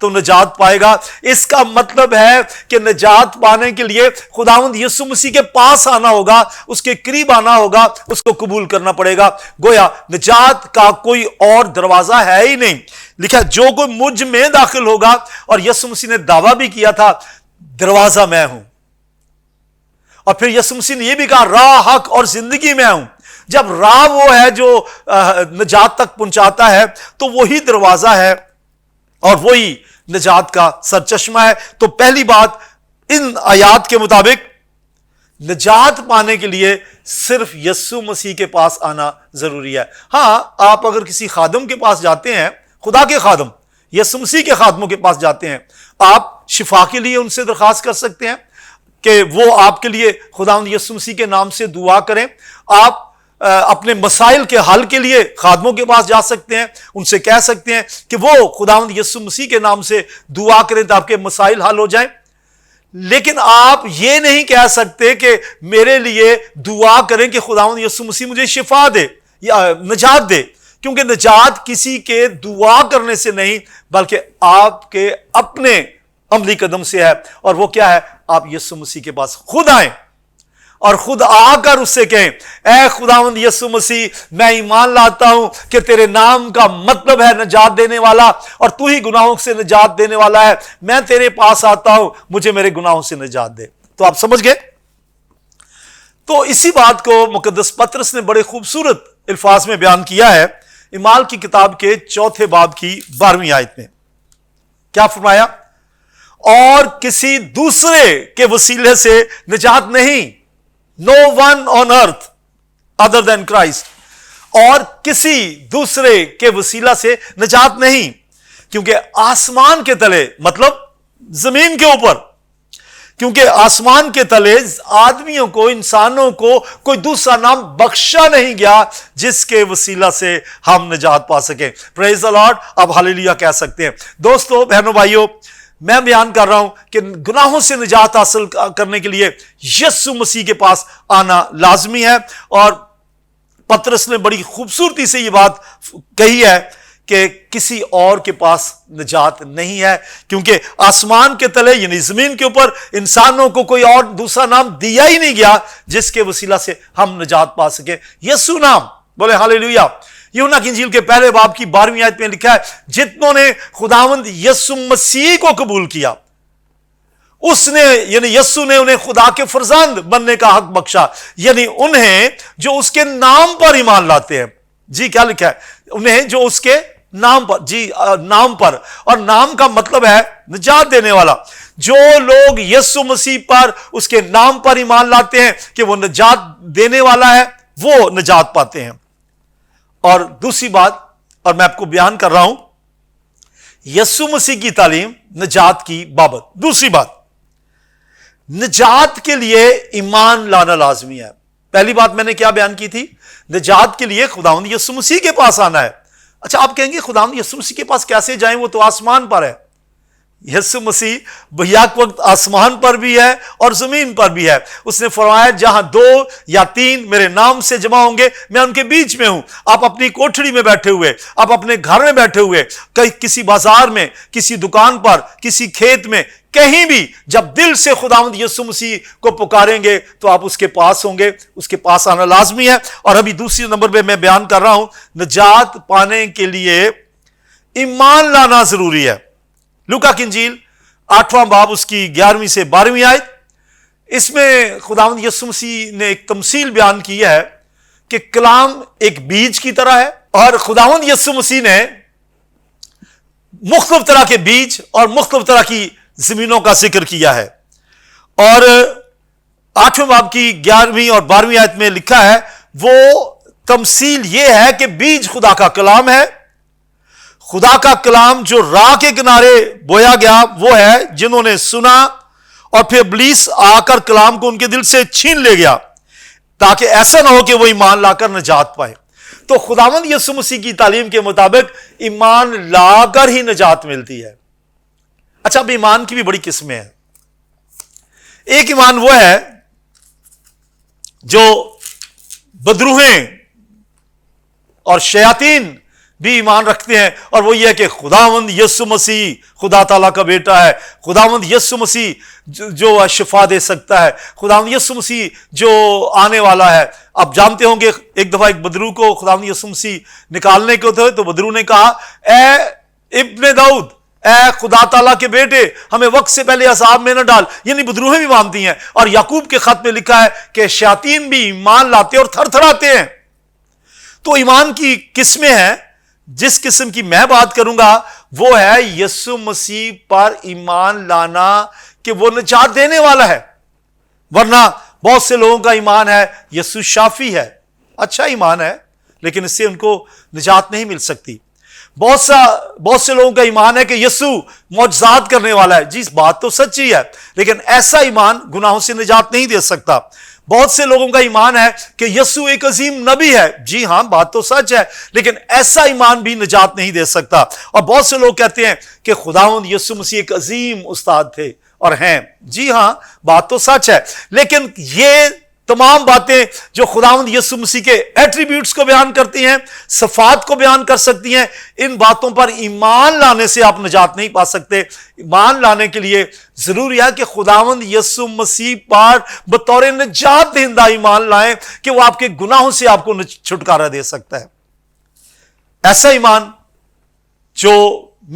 تو نجات پائے گا۔ اس کا مطلب ہے کہ نجات پانے کے لیے خداوند یسوع مسیح کے پاس آنا ہوگا، اس کے قریب آنا ہوگا، اس کو قبول کرنا پڑے گا۔ گویا نجات کا کوئی اور دروازہ ہے ہی نہیں۔ لکھا جو کوئی مجھ میں داخل ہوگا، اور یسوع مسیح نے دعویٰ بھی کیا تھا دروازہ میں ہوں، اور پھر یسوع مسیح نے یہ بھی کہا راہ، حق اور زندگی میں ہوں۔ جب راہ وہ ہے جو نجات تک پہنچاتا ہے تو وہی دروازہ ہے اور وہی نجات کا سرچشمہ ہے۔ تو پہلی بات ان آیات کے مطابق نجات پانے کے لیے صرف یسوع مسیح کے پاس آنا ضروری ہے۔ ہاں، آپ اگر کسی خادم کے پاس جاتے ہیں، خدا کے خادم یسوع مسیح کے خادموں کے پاس جاتے ہیں، آپ شفا کے لیے ان سے درخواست کر سکتے ہیں کہ وہ آپ کے لیے خداوند یسوع مسیح کے نام سے دعا کریں۔ آپ اپنے مسائل کے حل کے لیے خادموں کے پاس جا سکتے ہیں، ان سے کہہ سکتے ہیں کہ وہ خداوند یسوع مسیح کے نام سے دعا کریں تاکہ آپ کے مسائل حل ہو جائیں۔ لیکن آپ یہ نہیں کہہ سکتے کہ میرے لیے دعا کریں کہ خداوند یسوع مسیح مجھے شفا دے یا نجات دے، کیونکہ نجات کسی کے دعا کرنے سے نہیں بلکہ آپ کے اپنے عملی قدم سے ہے، اور وہ کیا ہے؟ آپ یسوع مسیح کے پاس خود آئیں اور خود آ کر اس سے کہیں اے خداوند یسوع مسیح، میں ایمان لاتا ہوں کہ تیرے نام کا مطلب ہے نجات دینے والا، اور تو ہی گناہوں سے نجات دینے والا ہے۔ میں تیرے پاس آتا ہوں، مجھے میرے گناہوں سے نجات دے۔ تو آپ سمجھ گئے؟ تو اسی بات کو مقدس پطرس نے بڑے خوبصورت الفاظ میں بیان کیا ہے اعمال کی کتاب کے 4 باب کی 12ویں آیت میں۔ کیا فرمایا؟ اور کسی دوسرے کے وسیلے سے نجات نہیں، No one on earth other than Christ، اور کسی دوسرے کے وسیلہ سے نجات نہیں، کیونکہ آسمان کے تلے، مطلب زمین کے اوپر، کیونکہ آسمان کے تلے آدمیوں کو، انسانوں کو کوئی دوسرا نام بخشا نہیں گیا جس کے وسیلہ سے ہم نجات پا سکیں۔ پریز دی لارڈ، آپ ہاللیلویا کہہ سکتے ہیں۔ دوستو، بہنوں، بھائیوں، میں بیان کر رہا ہوں کہ گناہوں سے نجات حاصل کرنے کے لیے یسوع مسیح کے پاس آنا لازمی ہے، اور پطرس نے بڑی خوبصورتی سے یہ بات کہی ہے کہ کسی اور کے پاس نجات نہیں ہے، کیونکہ آسمان کے تلے یعنی زمین کے اوپر انسانوں کو کوئی اور دوسرا نام دیا ہی نہیں گیا جس کے وسیلہ سے ہم نجات پا سکیں۔ یسوع نام، بولے ہاللیلویا۔ یوحنا کی انجیل کے 1 باب کی 12ویں آیت میں لکھا ہے جتنوں نے خداوند یسوع مسیح کو قبول کیا، اس نے یعنی یسوع نے انہیں خدا کے فرزند بننے کا حق بخشا، یعنی انہیں جو اس کے نام پر ایمان لاتے ہیں۔ جی کیا لکھا ہے؟ انہیں جو اس کے نام پر، جی نام پر، اور نام کا مطلب ہے نجات دینے والا۔ جو لوگ یسوع مسیح پر، اس کے نام پر ایمان لاتے ہیں کہ وہ نجات دینے والا ہے، وہ نجات پاتے ہیں۔ اور دوسری بات، اور میں آپ کو بیان کر رہا ہوں یسوع مسیح کی تعلیم نجات کی بابت۔ دوسری بات، نجات کے لیے ایمان لانا لازمی ہے۔ پہلی بات میں نے کیا بیان کی تھی؟ نجات کے لیے خداوند یسوع مسیح کے پاس آنا ہے۔ اچھا، آپ کہیں گے خداوند یسوع مسیح کے پاس کیسے جائیں، وہ تو آسمان پر ہے۔ یسوع مسیح بیک وقت آسمان پر بھی ہے اور زمین پر بھی ہے۔ اس نے فرمایا جہاں 2 یا 3 میرے نام سے جمع ہوں گے، میں ان کے بیچ میں ہوں۔ آپ اپنی کوٹھڑی میں بیٹھے ہوئے، آپ اپنے گھر میں بیٹھے ہوئے، کسی بازار میں، کسی دکان پر، کسی کھیت میں، کہیں بھی جب دل سے خداوند یسوع مسیح کو پکاریں گے تو آپ اس کے پاس ہوں گے۔ اس کے پاس آنا لازمی ہے۔ اور ابھی دوسری نمبر پہ میں بیان کر رہا ہوں نجات پانے کے لیے ایمان لانا ضروری ہے۔ لوکا کی انجیل 8واں باب اس کی 11ویں سے 12ویں آیت، اس میں خداوند یسوع مسیح نے ایک تمثیل بیان کی ہے کہ کلام ایک بیج کی طرح ہے، اور خداوند یسوع مسیح نے مختلف طرح کے بیج اور مختلف طرح کی زمینوں کا ذکر کیا ہے۔ اور 8ویں باب کی 11ویں اور 12ویں آیت میں لکھا ہے وہ تمثیل یہ ہے کہ بیج خدا کا کلام ہے۔ خدا کا کلام جو راہ کے کنارے بویا گیا وہ ہے جنہوں نے سنا، اور پھر ابلیس آ کر کلام کو ان کے دل سے چھین لے گیا، تاکہ ایسا نہ ہو کہ وہ ایمان لا کر نجات پائے۔ تو خداوند یسوع مسیح کی تعلیم کے مطابق ایمان لا کر ہی نجات ملتی ہے۔ اچھا، اب ایمان کی بھی بڑی قسمیں ہیں۔ ایک ایمان وہ ہے جو بدروہیں اور شیاطین بھی ایمان رکھتے ہیں، اور وہ یہ ہے کہ خداوند یسوع مسیح خدا تعالیٰ کا بیٹا ہے، خداوند یسوع مسیح جو شفا دے سکتا ہے، خداوند یسوع مسیح جو آنے والا ہے۔ آپ جانتے ہوں گے ایک دفعہ ایک بدرو کو خداوند یسوع مسیح نکالنے کو تھے، تو بدرو نے کہا اے ابن داؤد، اے خدا تعالیٰ کے بیٹے، ہمیں وقت سے پہلے عذاب میں نہ ڈال۔ یعنی بدروہیں بھی مانتی ہیں، اور یعقوب کے خط میں لکھا ہے کہ شیاطین بھی ایمان لاتے اور تھر تھراتے ہیں۔ تو ایمان کی قسمیں ہیں، جس قسم کی میں بات کروں گا وہ ہے یسوع مسیح پر ایمان لانا کہ وہ نجات دینے والا ہے۔ ورنہ بہت سے لوگوں کا ایمان ہے یسوع شافی ہے، اچھا ایمان ہے، لیکن اس سے ان کو نجات نہیں مل سکتی۔ بہت سے لوگوں کا ایمان ہے کہ یسوع معجزات کرنے والا ہے، جی بات تو سچی ہے، لیکن ایسا ایمان گناہوں سے نجات نہیں دے سکتا۔ بہت سے لوگوں کا ایمان ہے کہ یسوع ایک عظیم نبی ہے، جی ہاں بات تو سچ ہے، لیکن ایسا ایمان بھی نجات نہیں دے سکتا۔ اور بہت سے لوگ کہتے ہیں کہ خداوند یسوع مسیح ایک عظیم استاد تھے اور ہیں، جی ہاں بات تو سچ ہے، لیکن یہ تمام باتیں جو خداوند یسوع مسیح کے ایٹریبیوٹس کو بیان کرتی ہیں، صفات کو بیان کر سکتی ہیں، ان باتوں پر ایمان لانے سے آپ نجات نہیں پا سکتے۔ ایمان لانے کے لیے ضروری ہے کہ خداوند یسوع مسیح پر بطور نجات دہندہ ایمان لائیں کہ وہ آپ کے گناہوں سے آپ کو چھٹکارا دے سکتا ہے۔ ایسا ایمان جو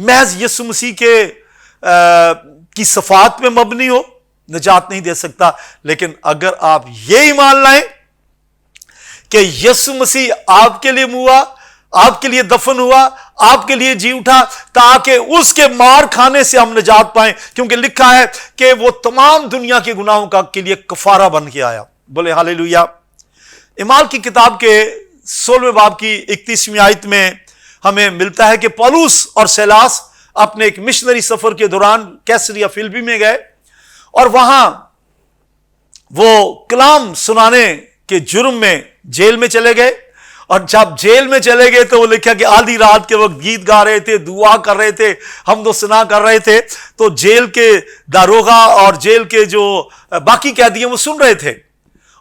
محض یسوع مسیح کی صفات میں مبنی ہو نجات نہیں دے سکتا، لیکن اگر آپ یہ ایمان لائیں کہ یسوع مسیح آپ کے لیے ہوا، آپ کے لیے دفن ہوا، آپ کے لیے جی اٹھا تاکہ اس کے مار کھانے سے ہم نجات پائیں، کیونکہ لکھا ہے کہ وہ تمام دنیا کے گناہوں کے لیے کفارہ بن کے آیا۔ بولے ہاللیلویہ۔ اعمال کی کتاب کے 16ویں باب کی 31ویں آیت میں ہمیں ملتا ہے کہ پولس اور سیلاس اپنے ایک مشنری سفر کے دوران کیسریا فلپی میں گئے، اور وہاں وہ کلام سنانے کے جرم میں جیل میں چلے گئے، اور جب جیل میں چلے گئے تو وہ لکھا کہ آدھی رات کے وقت گیت گا رہے تھے، دعا کر رہے تھے، حمد و ثنا کر رہے تھے، تو جیل کے داروغہ اور جیل کے جو باقی قیدی ہیں وہ سن رہے تھے،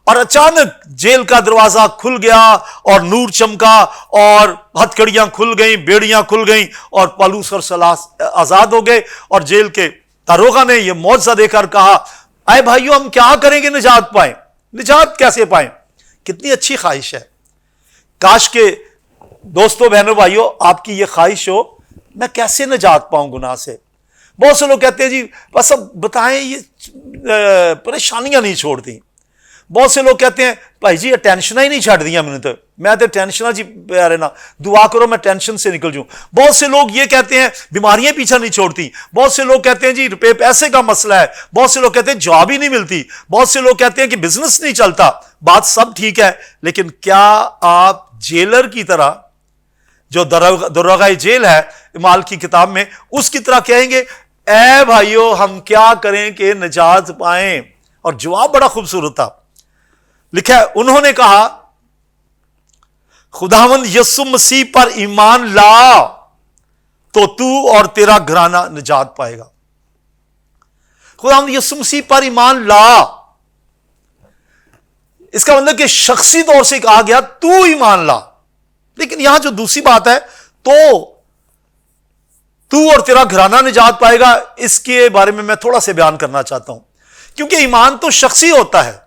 اور اچانک جیل کا دروازہ کھل گیا اور نور چمکا اور ہتھکڑیاں کھل گئیں، بیڑیاں کھل گئیں، اور پولس اور سیلاس آزاد ہو گئے۔ اور جیل کے داروغہ نے یہ معجزہ دے کر کہا اے بھائیو ہم کیا کریں گے نجات پائیں؟ نجات کیسے پائیں؟ کتنی اچھی خواہش ہے، کاش کہ دوستو بہنوں بھائیو آپ کی یہ خواہش ہو میں کیسے نجات پاؤں گناہ سے۔ بہت سے لوگ کہتے ہیں جی بس اب بتائیں، یہ پریشانیاں نہیں چھوڑتی۔ بہت سے لوگ کہتے ہیں بھائی جی ٹینشنہ ہی نہیں چھڑ دیا میں تو ٹینشنہ جی پیارے نا دعا کرو میں ٹینشن سے نکل جاؤں۔ بہت سے لوگ یہ کہتے ہیں بیماریاں پیچھا نہیں چھوڑتی۔ بہت سے لوگ کہتے ہیں جی پیسے کا مسئلہ ہے۔ بہت سے لوگ کہتے ہیں جاب ہی نہیں ملتی۔ بہت سے لوگ کہتے ہیں کہ بزنس نہیں چلتا۔ بات سب ٹھیک ہے، لیکن کیا آپ جیلر کی طرح، جو داروغہ جیل ہے اعمال کی کتاب میں، اس کی طرح کہیں گے اے بھائیو ہم کیا کریں کہ نجات پائیں؟ اور جواب بڑا خوبصورت تھا، لکھا ہے انہوں نے کہا خداوند یسوع مسیح پر ایمان لا تو تو اور تیرا گھرانہ نجات پائے گا۔ خداوند یسوع مسیح پر ایمان لا، اس کا مطلب کہ شخصی طور سے کہا گیا تو ایمان لا، لیکن یہاں جو دوسری بات ہے تو اور تیرا گھرانہ نجات پائے گا، اس کے بارے میں میں تھوڑا سا بیان کرنا چاہتا ہوں، کیونکہ ایمان تو شخصی ہوتا ہے۔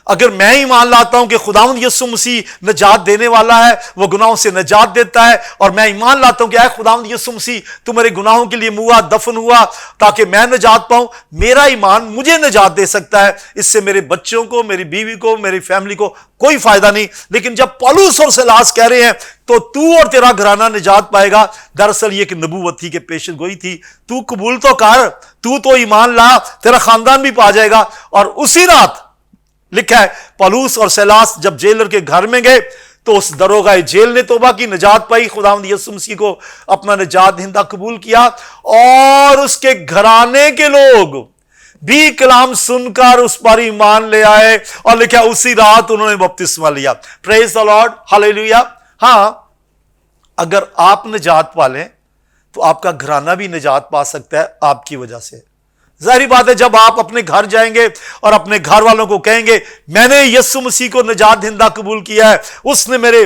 اگر میں ایمان لاتا ہوں کہ خداوند یسوع مسیح نجات دینے والا ہے، وہ گناہوں سے نجات دیتا ہے، اور میں ایمان لاتا ہوں کہ اے خداوند یسوع مسیح تو میرے گناہوں کے لیے ہوا، دفن ہوا تاکہ میں نجات پاؤں، میرا ایمان مجھے نجات دے سکتا ہے، اس سے میرے بچوں کو، میری بیوی کو، میری فیملی کو کوئی فائدہ نہیں۔ لیکن جب پولس اور سیلاس کہہ رہے ہیں تو اور تیرا گھرانہ نجات پائے گا، دراصل یہ کہ نبوت تھی، کہ پیشن گوئی تھی، تو قبول تو کر، تو ایمان لا، تیرا خاندان بھی پا جائے گا۔ اور اسی رات لکھا ہے پولس اور سیلاس جب جیلر کے گھر میں گئے تو اس داروغہ جیل نے توبہ کی، نجات پائی، خداوند یسوع مسیح کو اپنا نجات دہندہ قبول کیا، اور اس کے گھرانے کے لوگ بھی کلام سن کر اس پر ایمان لے آئے، اور لکھا اسی رات انہوں نے بپتسمہ لیا۔ پریز دی لارڈ، ہاللیلویہ۔ ہاں، اگر آپ نجات پا لیں تو آپ کا گھرانہ بھی نجات پا سکتا ہے آپ کی وجہ سے۔ ظاہری بات ہے جب آپ اپنے گھر جائیں گے اور اپنے گھر والوں کو کہیں گے میں نے یسوع مسیح کو نجات دہندہ قبول کیا ہے، اس نے میرے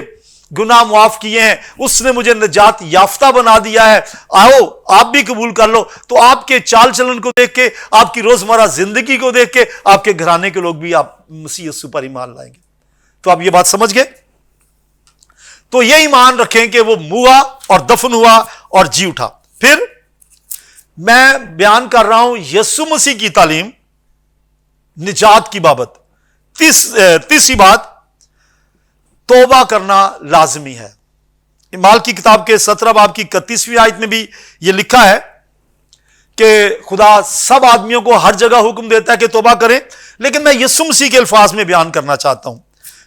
گناہ معاف کیے ہیں، اس نے مجھے نجات یافتہ بنا دیا ہے، آؤ آپ بھی قبول کر لو۔ تو آپ کے چال چلن کو دیکھ کے، آپ کی روزمرہ زندگی کو دیکھ کے، آپ کے گھرانے کے لوگ بھی آپ مسیح یسوع پر ایمان لائیں گے۔ تو آپ یہ بات سمجھ گئے؟ تو یہ ایمان رکھیں کہ وہ موا اور دفن ہوا اور جی اٹھا۔ پھر میں بیان کر رہا ہوں یسوع مسیح کی تعلیم نجات کی بابت۔ تیسری بات، توبہ کرنا لازمی ہے۔ اعمال کی کتاب کے 17 باب کی 31ویں آیت میں بھی یہ لکھا ہے کہ خدا سب آدمیوں کو ہر جگہ حکم دیتا ہے کہ توبہ کریں، لیکن میں یسوع مسیح کے الفاظ میں بیان کرنا چاہتا ہوں۔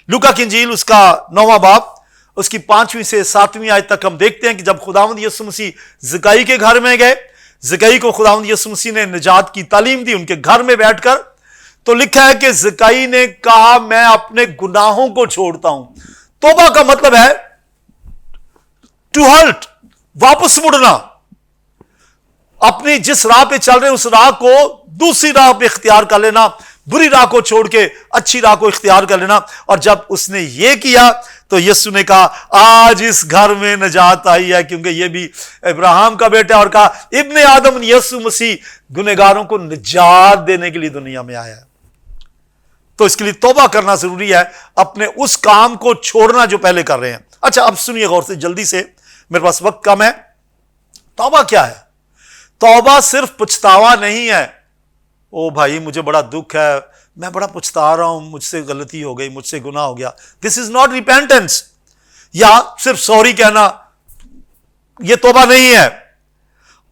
لوکا کی انجیل اس کا 9واں باب، اس کی 5ویں سے 7ویں آیت تک ہم دیکھتے ہیں کہ جب خداوند یسوع مسیح زکئی کے گھر میں گئے، زکئی کو خداوند یسوع مسیح نے نجات کی تعلیم دی ان کے گھر میں بیٹھ کر، تو لکھا ہے کہ زکئی نے کہا میں اپنے گناہوں کو چھوڑتا ہوں۔ توبہ کا مطلب ہے ٹو ہلٹ، واپس مڑنا، اپنی جس راہ پہ چل رہے اس راہ کو دوسری راہ پہ اختیار کر لینا، بری راہ کو چھوڑ کے اچھی راہ کو اختیار کر لینا۔ اور جب اس نے یہ کیا تو یسوع نے کہا آج اس گھر میں نجات آئی ہے، کیونکہ یہ بھی ابراہیم کا بیٹا ہے، اور کہا ابن آدم یسوع مسیح گنہگاروں کو نجات دینے کے لیے دنیا میں آیا ہے۔ تو اس کے لیے توبہ کرنا ضروری ہے، اپنے اس کام کو چھوڑنا جو پہلے کر رہے ہیں۔ اچھا اب سنیے غور سے، جلدی سے، میرے پاس وقت کم ہے۔ توبہ کیا ہے؟ توبہ صرف پچھتاوا نہیں ہے، او بھائی مجھے بڑا دکھ ہے، میں بڑا پچھتا رہا ہوں، مجھ سے غلطی ہو گئی، مجھ سے گناہ ہو گیا۔ دس از ناٹ ریپینٹنس، یا صرف سوری کہنا، یہ توبہ نہیں ہے۔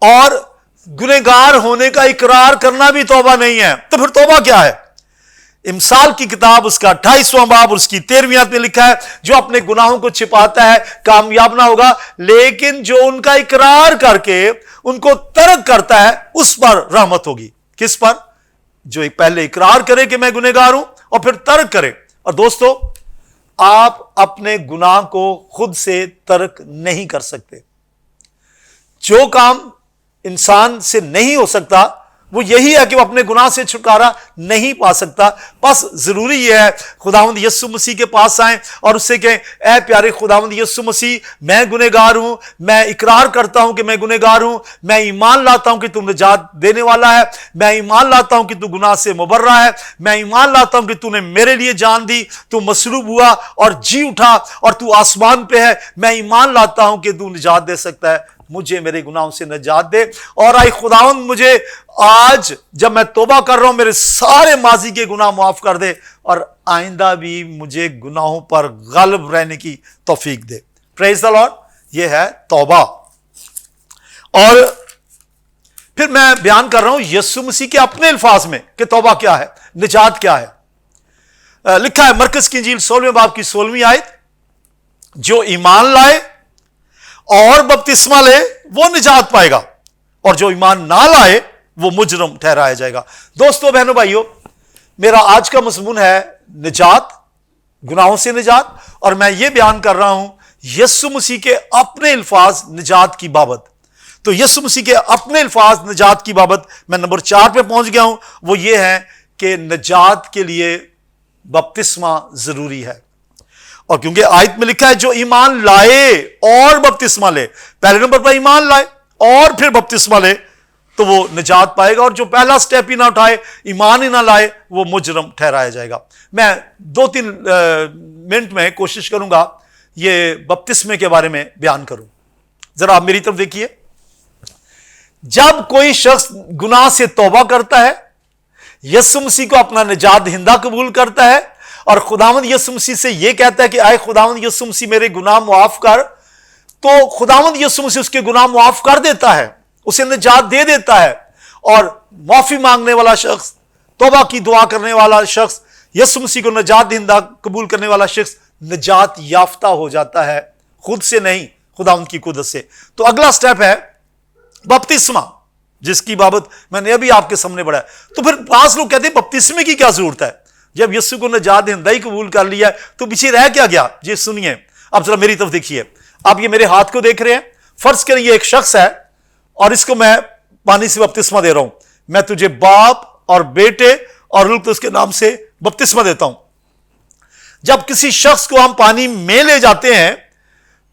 اور گنہگار ہونے کا اقرار کرنا بھی توبہ نہیں ہے۔ تو پھر توبہ کیا ہے؟ امثال کی کتاب اس کا 28واں باب اور اس کی 13ویں آیت میں لکھا ہے جو اپنے گناہوں کو چھپاتا ہے کامیاب نہ ہوگا، لیکن جو ان کا اقرار کر کے ان کو ترک کرتا ہے اس پر رحمت ہوگی۔ کس پر؟ جو ایک پہلے اقرار کرے کہ میں گنہگار ہوں اور پھر ترک کرے۔ اور دوستو، آپ اپنے گناہ کو خود سے ترک نہیں کر سکتے۔ جو کام انسان سے نہیں ہو سکتا وہ یہی ہے کہ وہ اپنے گناہ سے چھٹکارا نہیں پا سکتا۔ بس ضروری یہ ہے خداوند یسوع مسیح کے پاس آئیں اور اس سے کہیں اے پیارے خداوند یسوع مسیح، میں گنہگار ہوں، میں اقرار کرتا ہوں کہ میں گنہگار ہوں، میں ایمان لاتا ہوں کہ تو نجات دینے والا ہے، میں ایمان لاتا ہوں کہ تو گناہ سے مبرہ ہے، میں ایمان لاتا ہوں کہ تو نے میرے لیے جان دی، تو مصلوب ہوا اور جی اٹھا اور تو آسمان پہ ہے، میں ایمان لاتا ہوں کہ تو نجات دے سکتا ہے، مجھے میرے گناہوں سے نجات دے۔ اور اے خداوند مجھے آج جب میں توبہ کر رہا ہوں میرے سارے ماضی کے گناہ معاف کر دے اور آئندہ بھی مجھے گناہوں پر غالب رہنے کی توفیق دے۔ پریز دی لارڈ، یہ ہے توبہ۔ اور پھر میں بیان کر رہا ہوں یسوع مسیح کے اپنے الفاظ میں کہ توبہ کیا ہے، نجات کیا ہے۔ لکھا ہے مرکز کی انجیل 16 باب کی 16ویں آیت، جو ایمان لائے اور بپتسمہ لے وہ نجات پائے گا، اور جو ایمان نہ لائے وہ مجرم ٹھہرایا جائے گا۔ دوستو بہنوں بھائیو، میرا آج کا مضمون ہے نجات، گناہوں سے نجات، اور میں یہ بیان کر رہا ہوں یسوع مسیح کے اپنے الفاظ نجات کی بابت۔ تو یسوع مسیح کے اپنے الفاظ نجات کی بابت میں نمبر 4 پہ پہنچ گیا ہوں، وہ یہ ہے کہ نجات کے لیے بپتسمہ ضروری ہے۔ اور کیونکہ آیت میں لکھا ہے جو ایمان لائے اور بپتسمہ لے، پہلے نمبر پر ایمان لائے اور پھر بپتسمہ لے تو وہ نجات پائے گا، اور جو پہلا سٹیپ ہی نہ اٹھائے، ایمان ہی نہ لائے، وہ مجرم ٹھہرایا جائے گا۔ میں 2-3 منٹ میں کوشش کروں گا یہ بپتسمے کے بارے میں بیان کروں۔ ذرا آپ میری طرف دیکھیے، جب کوئی شخص گناہ سے توبہ کرتا ہے، یسوع مسیح کو اپنا نجات دہندہ قبول کرتا ہے اور خداوند یسوع مسیح سے یہ کہتا ہے کہ اے خداوند یسوع مسیح میرے گناہ معاف کر، تو خداوند یسوع مسیح اس کے گناہ معاف کر دیتا ہے، اسے نجات دے دیتا ہے، اور معافی مانگنے والا شخص، توبہ کی دعا کرنے والا شخص، یسوع مسیح کو نجات دہندہ قبول کرنے والا شخص نجات یافتہ ہو جاتا ہے، خود سے نہیں، خداوند کی قدرت سے۔ تو اگلا سٹیپ ہے بپتسمہ، جس کی بابت میں نے ابھی آپ کے سامنے پڑھا ہے۔ تو پھر بعض لوگ کہتے ہیں بپتسمے کی کیا ضرورت ہے؟ جب یسوع کو نجات دہندہ ہی قبول کر لیا ہے تو پیچھے رہ کیا گیا؟ جی سنیے، اب ذرا میری طرف دیکھیے، آپ یہ میرے ہاتھ کو دیکھ رہے ہیں، فرض کریں یہ ایک شخص ہے اور اس کو میں پانی سے بپتسمہ دے رہا ہوں، میں تجھے باپ اور بیٹے اور روح القدس کے نام سے بپتسمہ دیتا ہوں۔ جب کسی شخص کو ہم پانی میں لے جاتے ہیں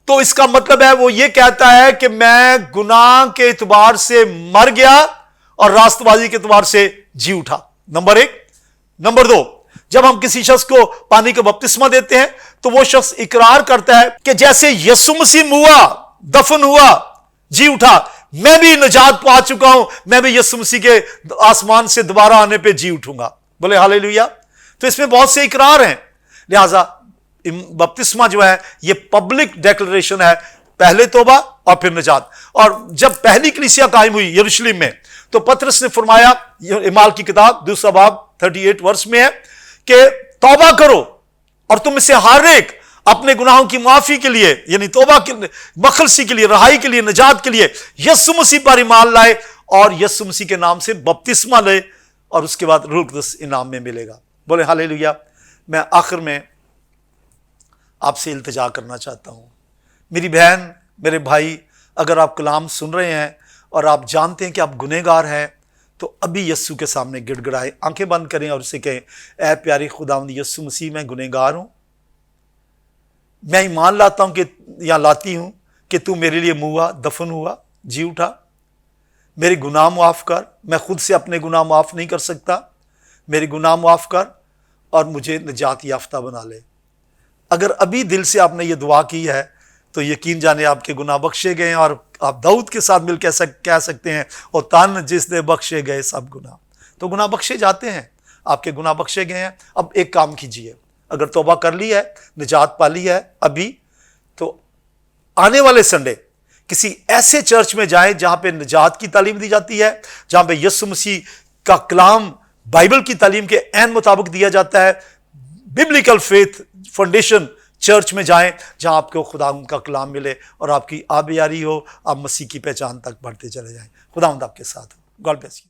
تو اس کا مطلب ہے وہ یہ کہتا ہے کہ میں گناہ کے اعتبار سے مر گیا اور راست بازی کے اعتبار سے جی اٹھا. نمبر 1. نمبر 2, جب ہم کسی شخص کو پانی کا بپتسمہ دیتے ہیں تو وہ شخص اقرار کرتا ہے کہ جیسے یسوع مسیح ہوا، دفن ہوا، جی اٹھا، میں بھی نجات پا چکا ہوں، میں بھی یسوع مسیح کے آسمان سے دوبارہ آنے پہ جی اٹھوں گا. بولے ہاللیلویا. تو اس میں بہت سے اقرار ہیں. لہذا بپتسمہ جو ہے یہ پبلک ڈیکلریشن ہے، پہلے توبہ اور پھر نجات. اور جب پہلی کلیسیا قائم ہوئی یروشلم میں تو پطرس نے فرمایا، اعمال کی کتاب 2 باب 38 ورس میں ہے کہ توبہ کرو اور تم سے ہر ایک اپنے گناہوں کی معافی کے لیے، یعنی توبہ کے مخلصی کے لیے، رہائی کے لیے، نجات کے لیے یسوع مسیح پر ایمان لائے اور یسوع مسیح کے نام سے بپتسمہ لے، اور اس کے بعد روح القدس انعام میں ملے گا. بولے ہاللیلویا. میں آخر میں آپ سے التجا کرنا چاہتا ہوں، میری بہن، میرے بھائی، اگر آپ کلام سن رہے ہیں اور آپ جانتے ہیں کہ آپ گنہگار ہیں تو ابھی یسوع کے سامنے گڑ گڑائیں، آنکھیں بند کریں اور اسے کہیں، اے پیاری خداوند یسوع مسیح، میں گنہگار ہوں، میں ایمان لاتا ہوں کہ یا لاتی ہوں کہ تو میرے لیے ہوا، دفن ہوا، جی اٹھا، میرے گناہ معاف کر، میں خود سے اپنے گناہ معاف نہیں کر سکتا، میرے گناہ معاف کر اور مجھے نجات یافتہ بنا لے. اگر ابھی دل سے آپ نے یہ دعا کی ہے تو یقین جانے آپ کے گناہ بخشے گئے ہیں، اور آپ داؤد کے ساتھ مل کے کہہ سکتے ہیں، اور تن جس نے بخشے گئے سب گناہ. تو گناہ بخشے جاتے ہیں، آپ کے گناہ بخشے گئے ہیں. اب ایک کام کیجئے، اگر توبہ کر لی ہے، نجات پا لی ہے ابھی، تو آنے والے سنڈے کسی ایسے چرچ میں جائیں جہاں پہ نجات کی تعلیم دی جاتی ہے، جہاں پہ یسوع مسیح کا کلام بائبل کی تعلیم کے عین مطابق دیا جاتا ہے. ببلیکل فیتھ فاؤنڈیشن چرچ میں جائیں جہاں آپ کو خدا کا کلام ملے اور آپ کی آبیاری ہو، آپ مسیح کی پہچان تک بڑھتے چلے جائیں. خدا آپ کے ساتھ ہو. God bless you.